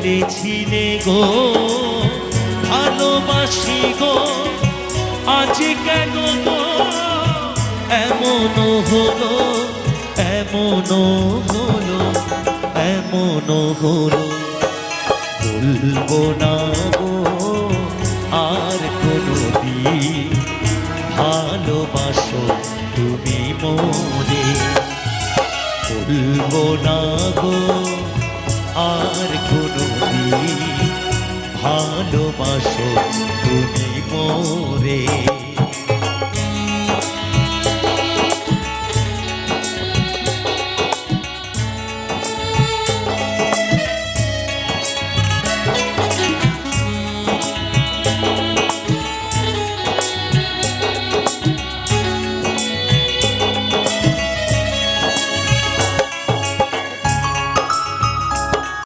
বলেছিলে গো ভালোবাসি গো, আজ কেন গো এমন হলো, এমন হলো, এমন হলো। বলবো না গো আর কোনোদিন ভালোবাসো তুমি মোরে। বলবো না গো আর কোনোদিন ভালোবাসো তুমি মোরে।